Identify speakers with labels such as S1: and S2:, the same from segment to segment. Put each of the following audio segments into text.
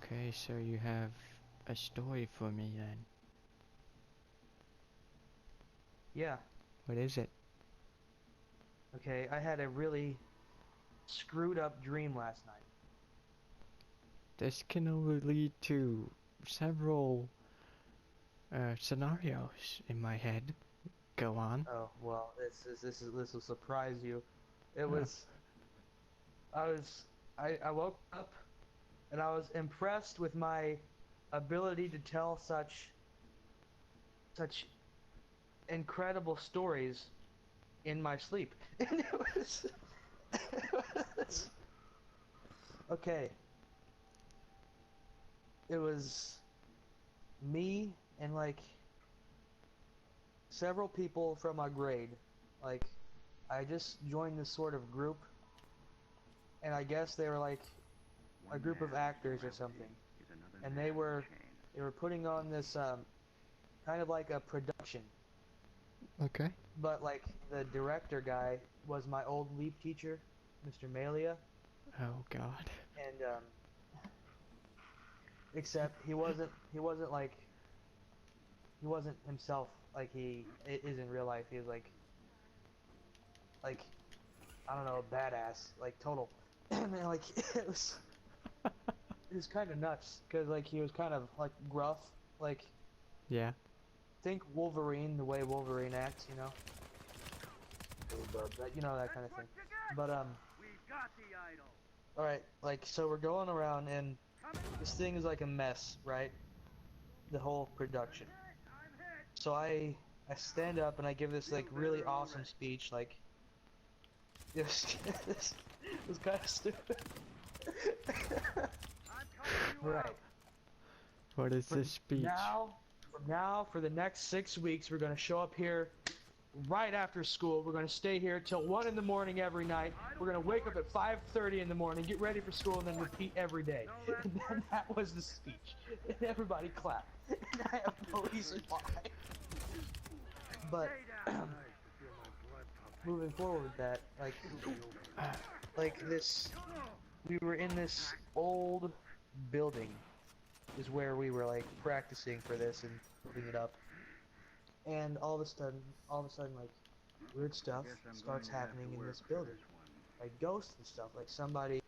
S1: Okay, so you have a story for me then.
S2: Yeah.
S1: What is it?
S2: Okay, I had a really screwed up dream last night.
S1: This can only lead to several scenarios in my head. Go on.
S2: Oh, well, this will surprise you. It
S1: Oh,
S2: was I was I woke up and I was impressed with my ability to tell such incredible stories in my sleep. And okay. It was me and like several people from my grade. Like I just joined this sort of group, and I guess they were like a group of actors or something, and they were putting on this kind of like a production,
S1: okay.
S2: but like the director guy was my old leap teacher, Mr. Malia,
S1: Oh god.
S2: and except he wasn't like he wasn't himself like he is in real life. He was like I don't know, a badass, like total. And like it was kind of nuts because like he was kind of like gruff, like
S1: Yeah.
S2: think Wolverine, the way Wolverine acts, you know, that that kind of thing. But all right, like so we're going around and this thing is like a mess, right? The whole production. So I stand up and I give this like really awesome speech, like this this was kind of stupid. Right.
S1: What is
S2: For
S1: this speech?
S2: now, for the next 6 weeks, we're gonna show up here right after school. We're gonna stay here till 1 in the morning every night. We're gonna wake up at 5:30 in the morning, get ready for school, and then repeat every day. And then that was the speech. And everybody clapped. And I have no reason why. But moving forward, with that like this, we were in this old building, is where we were like practicing for this and building it up. And all of a sudden, like weird stuff starts happening in this building, like ghosts and stuff. Like somebody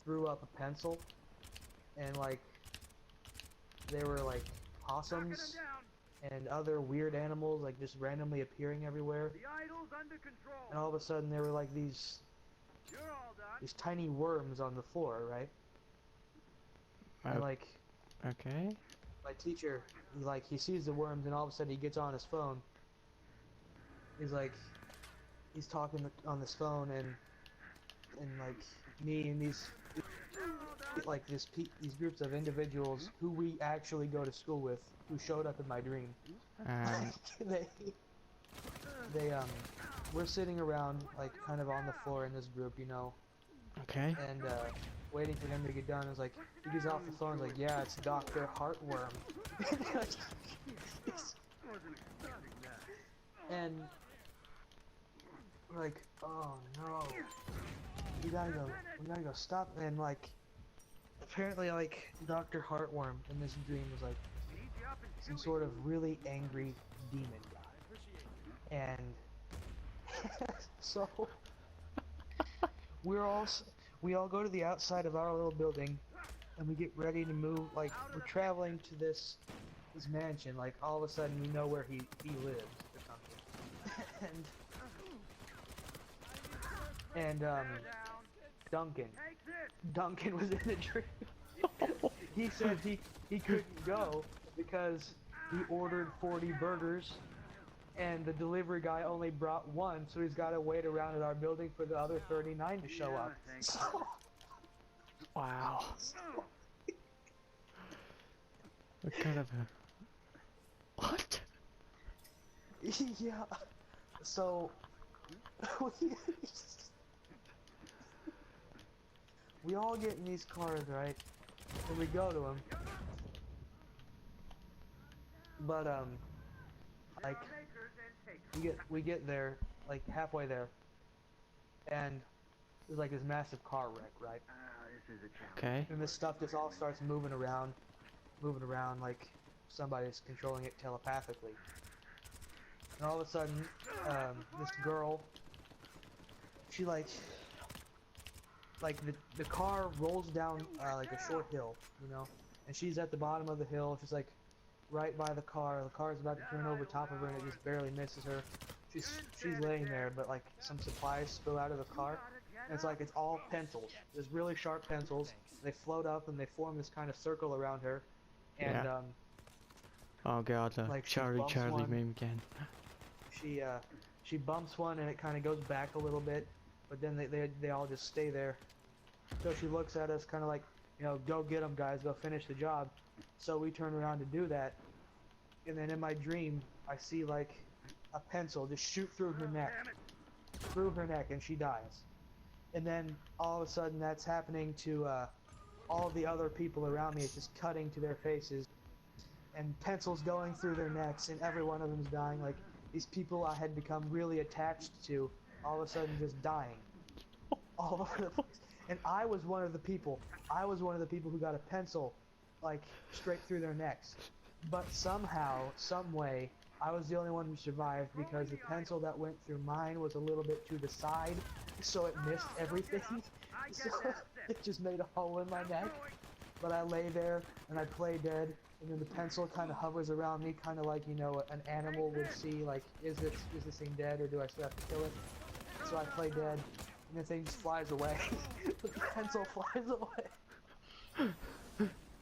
S2: threw up a pencil, and like there were like possums and other weird animals like just randomly appearing everywhere. And all of a sudden, there were like these tiny worms on the floor, right? And
S1: Oh,
S2: like
S1: okay.
S2: my teacher, he sees the worms, and all of a sudden he gets on his phone. He's like, he's talking on this phone, and like me and these groups of individuals who we actually go to school with, who showed up in my dream.
S1: Um,
S2: They we're sitting around like kind of on the floor in this group, you know,
S1: okay.
S2: and waiting for him to get done. It's like he gets off the phone, he's like, yeah, it's Dr. Heartworm. And we're like, oh no, we gotta go stop. And like apparently like Dr. Heartworm in this dream was like some sort of really angry demon guy. And so we all go to the outside of our little building, and we get ready to move. Like we're traveling to this mansion. Like all of a sudden we know where he lives or something. and Duncan was in the dream. He said he couldn't go because he ordered 40 burgers, and the delivery guy only brought one, so he's got to wait around at our building for the other 39 to show up. So,
S1: Wow. What kind of a... What?
S2: yeah. So we, we all get in these cars, right? And we go to him. But like we get there, like halfway there, and there's like this massive car wreck, right?
S1: Okay.
S2: And this stuff just all starts moving around like somebody's controlling it telepathically. And all of a sudden, this girl, she like the car rolls down like a short hill, you know, and she's at the bottom of the hill. She's like right by the car. The car's about to turn over top of her, and it just barely misses her. She's laying there, but like some supplies spill out of the car, and it's all pencils. There's really sharp pencils. They float up and they form this kind of circle around her, and
S1: Yeah. Oh god, the
S2: like she
S1: Charlie
S2: bumps
S1: Charlie
S2: one.
S1: meme again.
S2: She bumps one and it kind of goes back a little bit, but then they all just stay there. So she looks at us kind of like, you know, go get them guys, go finish the job. So we turn around to do that, and then in my dream I see like a pencil just shoot through her neck, and she dies. And then all of a sudden that's happening to all the other people around me. It's just cutting to their faces, and pencils going through their necks, and every one of them is dying. Like these people I had become really attached to, all of a sudden just dying, all over the place. And I was one of the people. I was one of the people who got a pencil, like straight through their necks. But somehow, some way, I was the only one who survived because the pencil that went through mine was a little bit to the side, so it missed everything. So it just made a hole in my neck. But I lay there and I play dead, and then the pencil kind of hovers around me, kind of like, you know, an animal would see, like, is this thing dead or do I still have to kill it? So I play dead, and the thing just flies away. The pencil flies away.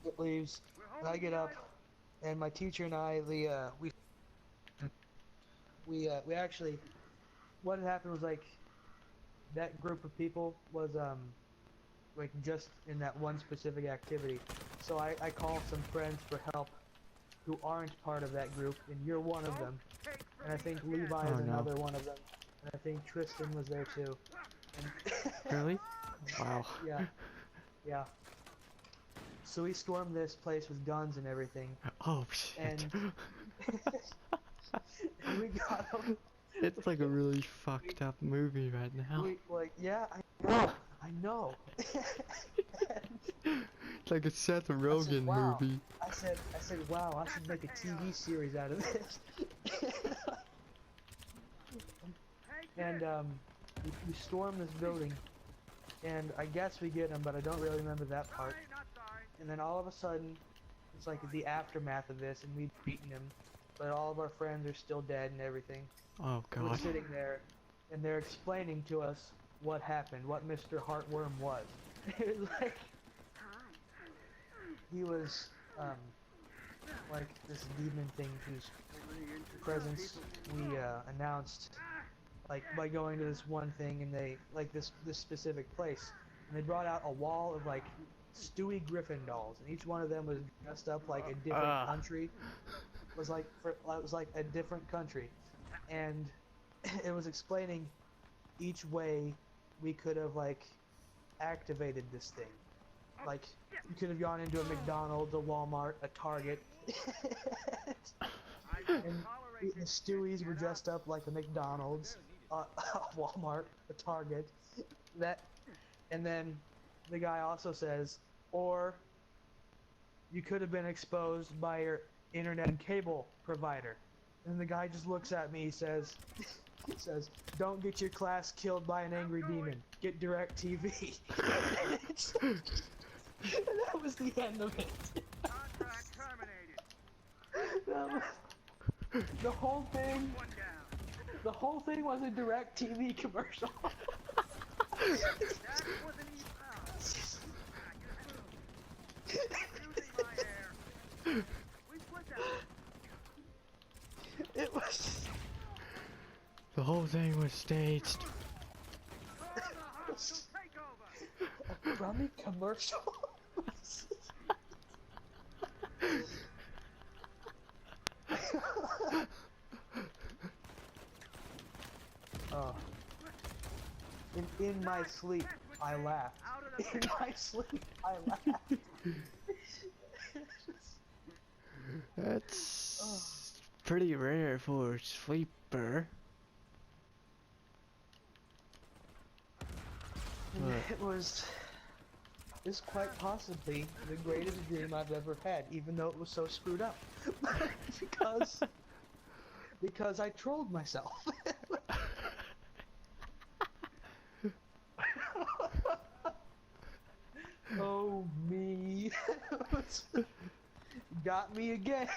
S2: It leaves, and I get up, and my teacher and I, we actually, what had happened was like, that group of people was like just in that one specific activity. So I called some friends for help who aren't part of that group, and you're one of them. And I think Levi is another one of them. And I think Tristan was there too. And
S1: Really? Wow.
S2: Yeah. Yeah. So we stormed this place with guns and everything.
S1: Oh shit.
S2: And, and we got them.
S1: It's like a really fucked up movie right now.
S2: Yeah, I know.
S1: It's like a Seth Rogen
S2: wow.
S1: movie.
S2: I said, wow, I should make a TV series out of this. And we storm this building, and I guess we get them, but I don't really remember that part. And then all of a sudden, it's like the aftermath of this, and we've beaten him, but all of our friends are still dead and everything.
S1: Oh god.
S2: We're sitting there, and they're explaining to us what happened, what Mr. Heartworm was. It was like, he was like this demon thing whose presence we announced like by going to this one thing, and they like this specific place, and they brought out a wall of like Stewie Griffin dolls, and each one of them was dressed up like a different country. It was like a different country, and it was explaining each way we could have like activated this thing. Like you could have gone into a McDonald's, a Walmart, a Target, and the Stewies were dressed up like a McDonald's, a Walmart, a Target. And then the guy also says, or you could have been exposed by your internet and cable provider. And the guy just looks at me, he says, don't get your class killed by an angry demon. Get DirecTV. And that was the end of it. The whole thing was a DirecTV commercial. It was.
S1: The whole thing was staged.
S2: A crummy commercial. Oh. In my sleep, I laughed. In my sleep, I laughed.
S1: That's pretty rare for a sleeper.
S2: It was is quite possibly the greatest dream I've ever had, even though it was so screwed up. because I trolled myself. Oh me. Got me again.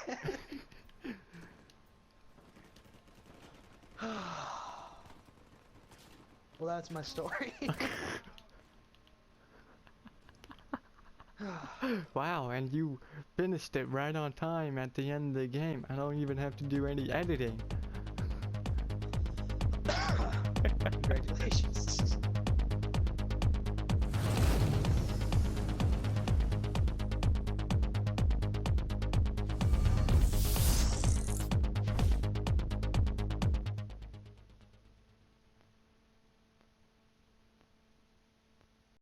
S2: Well, that's my story.
S1: Wow, and you finished it right on time at the end of the game. I don't even have to do any editing.
S2: Congratulations.